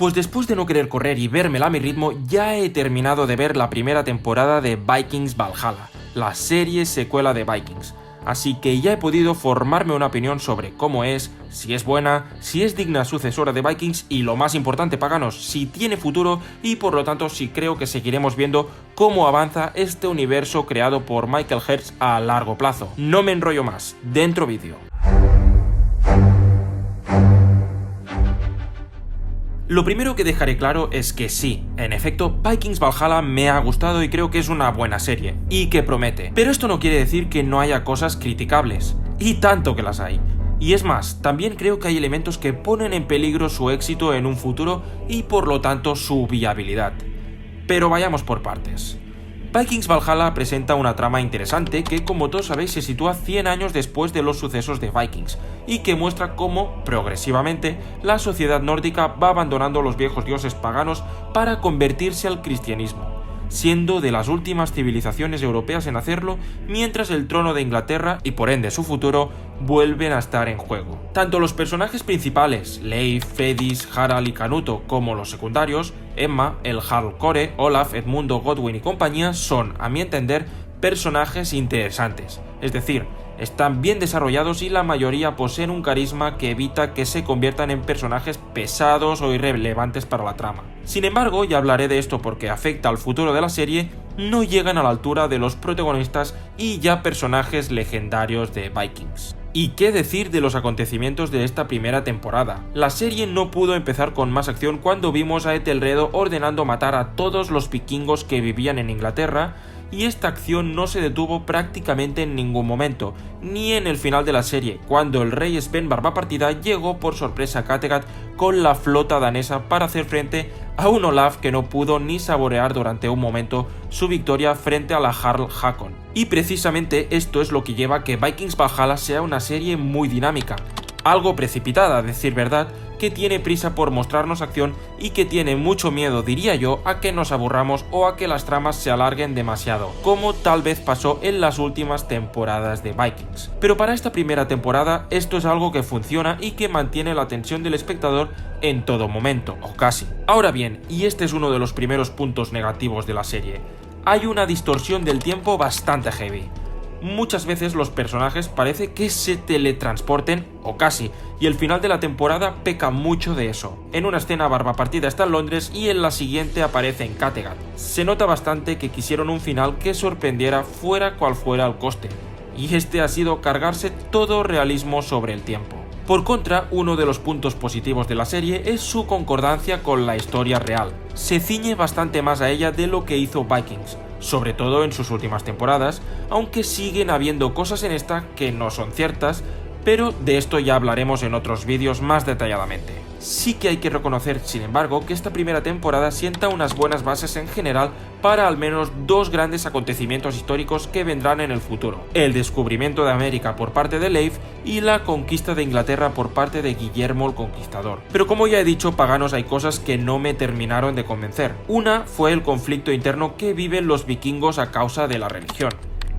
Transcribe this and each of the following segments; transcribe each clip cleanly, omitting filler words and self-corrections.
Pues después de no querer correr y vérmela a mi ritmo, ya he terminado de ver la primera temporada de Vikings Valhalla, la serie secuela de Vikings. Así que ya he podido formarme una opinión sobre cómo es, si es buena, si es digna sucesora de Vikings y, lo más importante, paganos, si tiene futuro y por lo tanto si creo que seguiremos viendo cómo avanza este universo creado por Michael Herz a largo plazo. No me enrollo más, dentro vídeo. Lo primero que dejaré claro es que sí, en efecto, Vikings Valhalla me ha gustado y creo que es una buena serie, y que promete. Pero esto no quiere decir que no haya cosas criticables, y tanto que las hay. Y es más, también creo que hay elementos que ponen en peligro su éxito en un futuro y por lo tanto su viabilidad. Pero vayamos por partes. Vikings Valhalla presenta una trama interesante que, como todos sabéis, se sitúa 100 años después de los sucesos de Vikings y que muestra cómo, progresivamente, la sociedad nórdica va abandonando los viejos dioses paganos para convertirse al cristianismo, siendo de las últimas civilizaciones europeas en hacerlo, mientras el trono de Inglaterra y por ende su futuro vuelven a estar en juego. Tanto los personajes principales, Leif, Freydis, Harald y Canuto, como los secundarios, Emma, el Jarl Kore, Olaf, Edmundo, Godwin y compañía, son, a mi entender, personajes interesantes, es decir, están bien desarrollados y la mayoría poseen un carisma que evita que se conviertan en personajes pesados o irrelevantes para la trama. Sin embargo, ya hablaré de esto porque afecta al futuro de la serie, no llegan a la altura de los protagonistas y ya personajes legendarios de Vikings. ¿Y qué decir de los acontecimientos de esta primera temporada? La serie no pudo empezar con más acción cuando vimos a Ethelredo ordenando matar a todos los vikingos que vivían en Inglaterra, y esta acción no se detuvo prácticamente en ningún momento, ni en el final de la serie, cuando el rey Sven Barbapartida llegó por sorpresa a Kattegat con la flota danesa para hacer frente a un Olaf que no pudo ni saborear durante un momento su victoria frente a la Jarl Hakon. Y precisamente esto es lo que lleva a que Vikings Valhalla sea una serie muy dinámica, algo precipitada, a decir verdad, que tiene prisa por mostrarnos acción y que tiene mucho miedo, diría yo, a que nos aburramos o a que las tramas se alarguen demasiado, como tal vez pasó en las últimas temporadas de Vikings. Pero para esta primera temporada esto es algo que funciona y que mantiene la atención del espectador en todo momento, o casi. Ahora bien, y este es uno de los primeros puntos negativos de la serie, hay una distorsión del tiempo bastante heavy. Muchas veces los personajes parece que se teletransporten, o casi, y el final de la temporada peca mucho de eso. En una escena Barbapartida está en Londres y en la siguiente aparece en Kattegat. Se nota bastante que quisieron un final que sorprendiera fuera cual fuera el coste, y este ha sido cargarse todo realismo sobre el tiempo. Por contra, uno de los puntos positivos de la serie es su concordancia con la historia real. Se ciñe bastante más a ella de lo que hizo Vikings, sobre todo en sus últimas temporadas, aunque siguen habiendo cosas en esta que no son ciertas, pero de esto ya hablaremos en otros vídeos más detalladamente. Sí que hay que reconocer, sin embargo, que esta primera temporada sienta unas buenas bases en general para al menos dos grandes acontecimientos históricos que vendrán en el futuro: el descubrimiento de América por parte de Leif y la conquista de Inglaterra por parte de Guillermo el Conquistador. Pero como ya he dicho, paganos, hay cosas que no me terminaron de convencer. Una fue el conflicto interno que viven los vikingos a causa de la religión.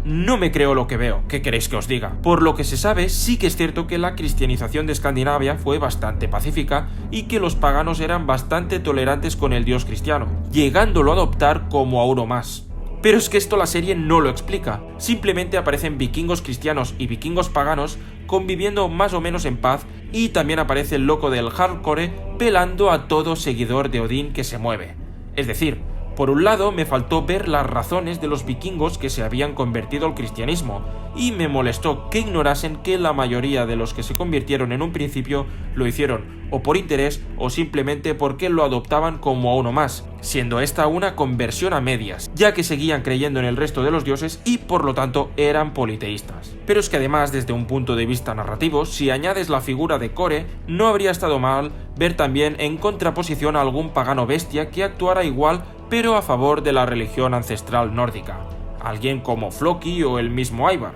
No me creo lo que veo, ¿qué queréis que os diga? Por lo que se sabe, sí que es cierto que la cristianización de Escandinavia fue bastante pacífica y que los paganos eran bastante tolerantes con el dios cristiano, llegándolo a adoptar como a uno más. Pero es que esto la serie no lo explica, simplemente aparecen vikingos cristianos y vikingos paganos conviviendo más o menos en paz, y también aparece el loco del Jarl Kore pelando a todo seguidor de Odín que se mueve. Es decir, por un lado, me faltó ver las razones de los vikingos que se habían convertido al cristianismo, y me molestó que ignorasen que la mayoría de los que se convirtieron en un principio lo hicieron o por interés o simplemente porque lo adoptaban como a uno más, siendo esta una conversión a medias, ya que seguían creyendo en el resto de los dioses y por lo tanto eran politeístas. Pero es que además, desde un punto de vista narrativo, si añades la figura de Kore, no habría estado mal ver también en contraposición a algún pagano bestia que actuara igual pero a favor de la religión ancestral nórdica, alguien como Floki o el mismo Ivar,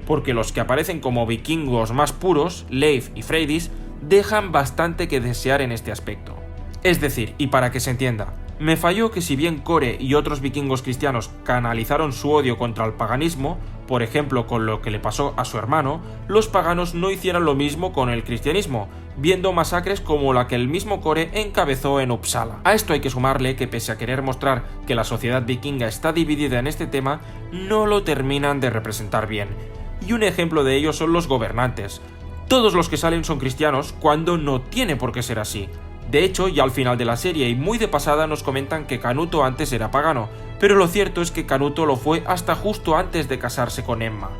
porque los que aparecen como vikingos más puros, Leif y Freydis, dejan bastante que desear en este aspecto. Es decir, y para que se entienda, Me falló que si bien Core y otros vikingos cristianos canalizaron su odio contra el paganismo, por ejemplo con lo que le pasó a su hermano, los paganos no hicieran lo mismo con el cristianismo, viendo masacres como la que el mismo Core encabezó en Uppsala. A esto hay que sumarle que pese a querer mostrar que la sociedad vikinga está dividida en este tema, no lo terminan de representar bien. Y un ejemplo de ello son los gobernantes. Todos los que salen son cristianos cuando no tiene por qué ser así. De hecho, ya al final de la serie y muy de pasada nos comentan que Canuto antes era pagano, pero lo cierto es que Canuto lo fue hasta justo antes de casarse con Emma.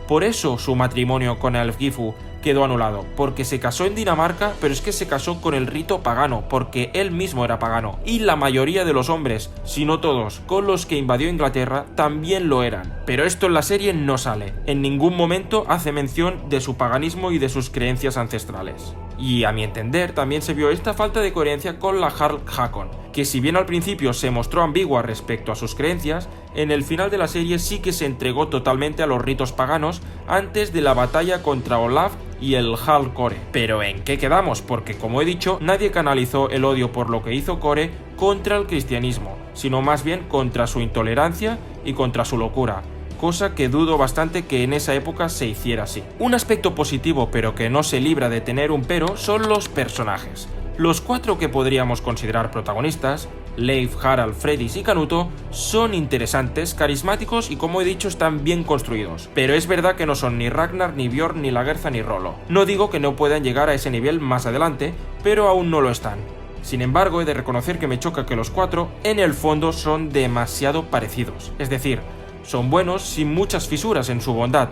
Por eso su matrimonio con Ælfgifu quedó anulado, porque se casó en Dinamarca, pero es que se casó con el rito pagano, porque él mismo era pagano, y la mayoría de los hombres, si no todos, con los que invadió Inglaterra, también lo eran. Pero esto en la serie no sale, en ningún momento hace mención de su paganismo y de sus creencias ancestrales. Y a mi entender también se vio esta falta de coherencia con la Jarl Hakon, que si bien al principio se mostró ambigua respecto a sus creencias, en el final de la serie sí que se entregó totalmente a los ritos paganos antes de la batalla contra Olaf y el Jarl Core. Pero ¿en qué quedamos? Porque como he dicho, nadie canalizó el odio por lo que hizo Core contra el cristianismo, sino más bien contra su intolerancia y contra su locura, cosa que dudo bastante que en esa época se hiciera así. Un aspecto positivo pero que no se libra de tener un pero son los personajes. Los 4 que podríamos considerar protagonistas, Leif, Harald, Freydis y Canuto, son interesantes, carismáticos y como he dicho están bien construidos. Pero es verdad que no son ni Ragnar, ni Bjorn, ni Lagertha, ni Rollo. No digo que no puedan llegar a ese nivel más adelante, pero aún no lo están. Sin embargo, he de reconocer que me choca que los 4 en el fondo son demasiado parecidos. Es decir, son buenos sin muchas fisuras en su bondad.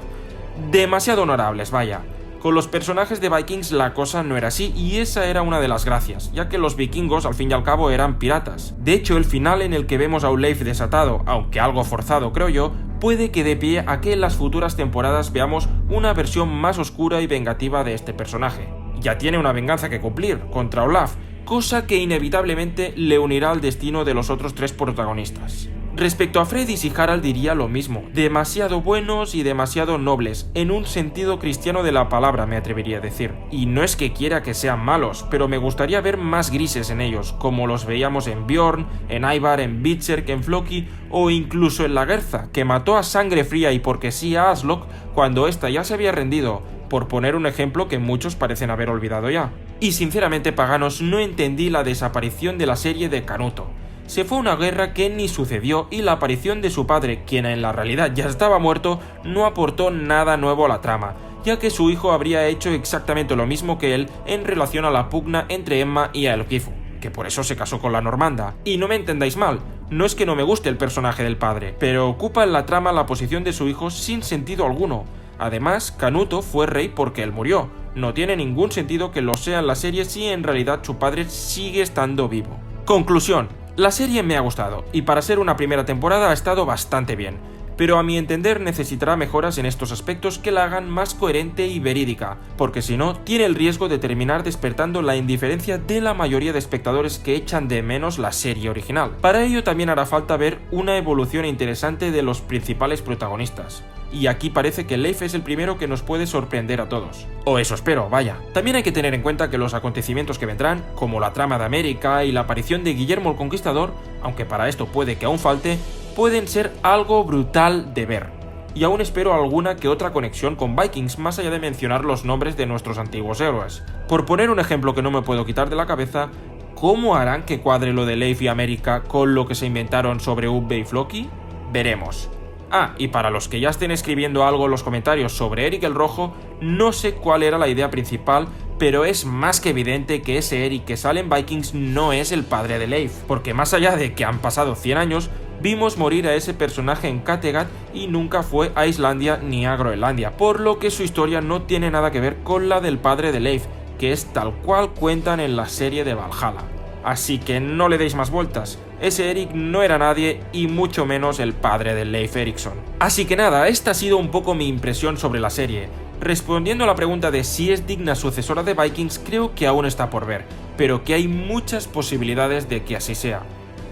Demasiado honorables, vaya. Con los personajes de Vikings la cosa no era así y esa era una de las gracias, ya que los vikingos al fin y al cabo eran piratas. De hecho, el final en el que vemos a un Leif desatado, aunque algo forzado creo yo, puede que dé pie a que en las futuras temporadas veamos una versión más oscura y vengativa de este personaje. Ya tiene una venganza que cumplir contra Olaf, cosa que inevitablemente le unirá al destino de los otros 3 protagonistas. Respecto a Freydis y Harald diría lo mismo, demasiado buenos y demasiado nobles, en un sentido cristiano de la palabra me atrevería a decir. Y no es que quiera que sean malos, pero me gustaría ver más grises en ellos, como los veíamos en Bjorn, en Ivar, en Berserk, en Floki o incluso en Lagertha, que mató a sangre fría y porque sí a Aslok cuando ésta ya se había rendido, por poner un ejemplo que muchos parecen haber olvidado ya. Y sinceramente, paganos, no entendí la desaparición de la serie de Canuto. Se fue a una guerra que ni sucedió y la aparición de su padre, quien en la realidad ya estaba muerto, no aportó nada nuevo a la trama, ya que su hijo habría hecho exactamente lo mismo que él en relación a la pugna entre Emma y Ælfgifu, que por eso se casó con la normanda. Y no me entendáis mal, no es que no me guste el personaje del padre, pero ocupa en la trama la posición de su hijo sin sentido alguno. Además, Canuto fue rey porque él murió. No tiene ningún sentido que lo sea en la serie si en realidad su padre sigue estando vivo. Conclusión. La serie me ha gustado, y para ser una primera temporada ha estado bastante bien, pero a mi entender necesitará mejoras en estos aspectos que la hagan más coherente y verídica, porque si no, tiene el riesgo de terminar despertando la indiferencia de la mayoría de espectadores que echan de menos la serie original. Para ello también hará falta ver una evolución interesante de los principales protagonistas. Y aquí parece que Leif es el primero que nos puede sorprender a todos. O eso espero, vaya. También hay que tener en cuenta que los acontecimientos que vendrán, como la trama de América y la aparición de Guillermo el Conquistador, aunque para esto puede que aún falte, pueden ser algo brutal de ver. Y aún espero alguna que otra conexión con Vikings más allá de mencionar los nombres de nuestros antiguos héroes. Por poner un ejemplo que no me puedo quitar de la cabeza, ¿cómo harán que cuadre lo de Leif y América con lo que se inventaron sobre Ubbe y Floki? Veremos. Ah, y para los que ya estén escribiendo algo en los comentarios sobre Eric el Rojo, no sé cuál era la idea principal, pero es más que evidente que ese Eric que sale en Vikings no es el padre de Leif, porque más allá de que han pasado 100 años, vimos morir a ese personaje en Kattegat y nunca fue a Islandia ni a Groenlandia, por lo que su historia no tiene nada que ver con la del padre de Leif, que es tal cual cuentan en la serie de Valhalla. Así que no le deis más vueltas, ese Eric no era nadie y mucho menos el padre de Leif Erikson. Así que nada, esta ha sido un poco mi impresión sobre la serie. Respondiendo a la pregunta de si es digna sucesora de Vikings, creo que aún está por ver, pero que hay muchas posibilidades de que así sea.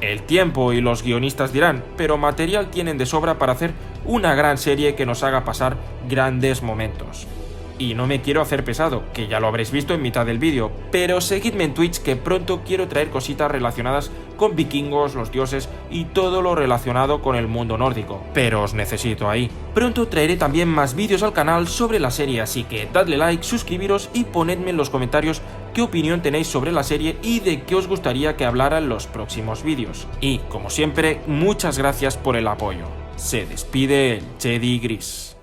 El tiempo y los guionistas dirán, pero material tienen de sobra para hacer una gran serie que nos haga pasar grandes momentos. y no me quiero hacer pesado, que ya lo habréis visto en mitad del vídeo, pero seguidme en Twitch que pronto quiero traer cositas relacionadas con vikingos, los dioses y todo lo relacionado con el mundo nórdico, pero os necesito ahí. Pronto traeré también más vídeos al canal sobre la serie, así que dadle like, suscribiros y ponedme en los comentarios qué opinión tenéis sobre la serie y de qué os gustaría que hablara en los próximos vídeos. Y, como siempre, muchas gracias por el apoyo. Se despide el Jedi Gris.